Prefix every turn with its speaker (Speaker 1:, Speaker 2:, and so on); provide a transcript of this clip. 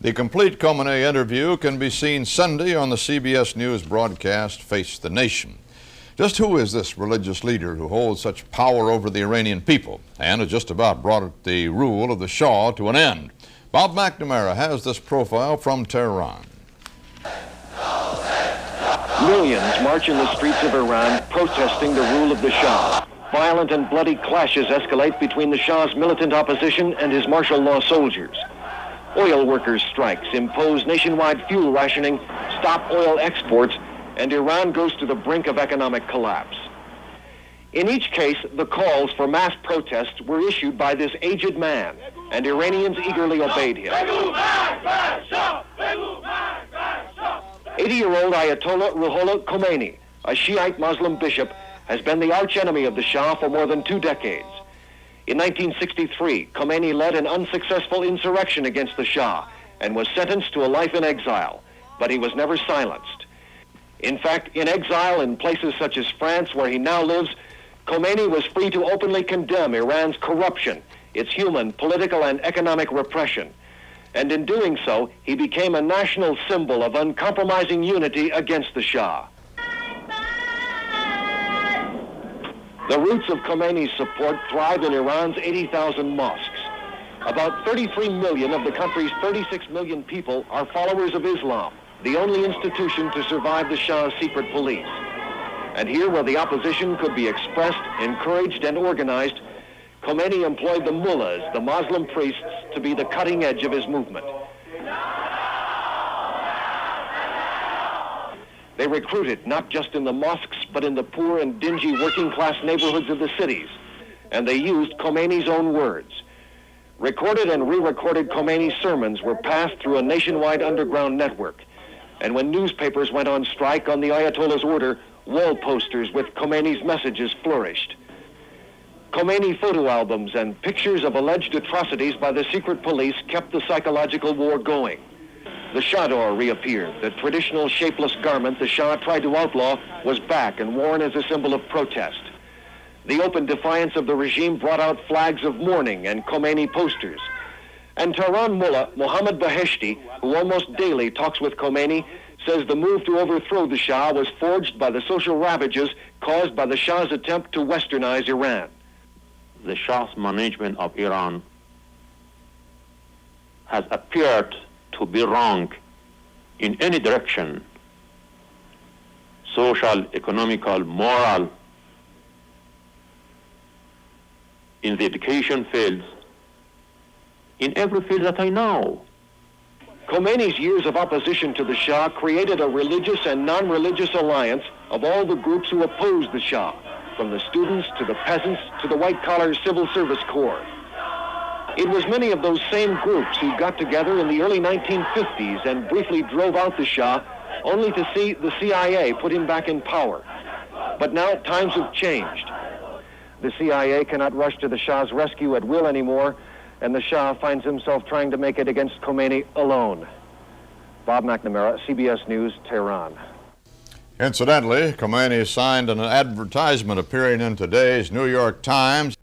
Speaker 1: The complete Khomeini interview can be seen Sunday on the CBS News broadcast Face the Nation. Just who is this religious leader who holds such power over the Iranian people and has just about brought the rule of the Shah to an end? Bob McNamara has this profile from Tehran.
Speaker 2: Millions march in the streets of Iran protesting the rule of the Shah. Violent and bloody clashes escalate between the Shah's militant opposition and his martial law soldiers. Oil workers' strikes impose nationwide fuel rationing, stop oil exports, and Iran goes to the brink of economic collapse. In each case, the calls for mass protests were issued by this aged man, and Iranians eagerly obeyed him. 80-year-old Ayatollah Ruhollah Khomeini, a Shiite Muslim bishop, has been the archenemy of the Shah for more than 2 decades. In 1963, Khomeini led an unsuccessful insurrection against the Shah and was sentenced to a life in exile, but he was never silenced. In fact, in exile in places such as France, where he now lives, Khomeini was free to openly condemn Iran's corruption, its human, political, and economic repression. And in doing so, he became a national symbol of uncompromising unity against the Shah. The roots of Khomeini's support thrive in Iran's 80,000 mosques. About 33 million of the country's 36 million people are followers of Islam, the only institution to survive the Shah's secret police. And here, where the opposition could be expressed, encouraged, and organized, Khomeini employed the mullahs, the Muslim priests, to be the cutting edge of his movement. They recruited not just in the mosques, but in the poor and dingy working-class neighborhoods of the cities. And they used Khomeini's own words. Recorded and re-recorded Khomeini's sermons were passed through a nationwide underground network. And when newspapers went on strike on the Ayatollah's order, wall posters with Khomeini's messages flourished. Khomeini photo albums and pictures of alleged atrocities by the secret police kept the psychological war going. The chador reappeared. The traditional shapeless garment the Shah tried to outlaw was back and worn as a symbol of protest. The open defiance of the regime brought out flags of mourning and Khomeini posters. And Tehran mullah Mohammad Beheshti, who almost daily talks with Khomeini, says the move to overthrow the Shah was forged by the social ravages caused by the Shah's attempt to westernize Iran.
Speaker 3: The Shah's management of Iran has appeared to be wrong in any direction, social, economical, moral, in the education fields, in every field that I know.
Speaker 2: Khomeini's years of opposition to the Shah created a religious and non-religious alliance of all the groups who opposed the Shah, from the students to the peasants to the white-collar civil service corps. It was many of those same groups who got together in the early 1950s and briefly drove out the Shah, only to see the CIA put him back in power. But now times have changed. The CIA cannot rush to the Shah's rescue at will anymore, and the Shah finds himself trying to make it against Khomeini alone. Bob McNamara, CBS News, Tehran.
Speaker 1: Incidentally, Khomeini signed an advertisement appearing in today's New York Times.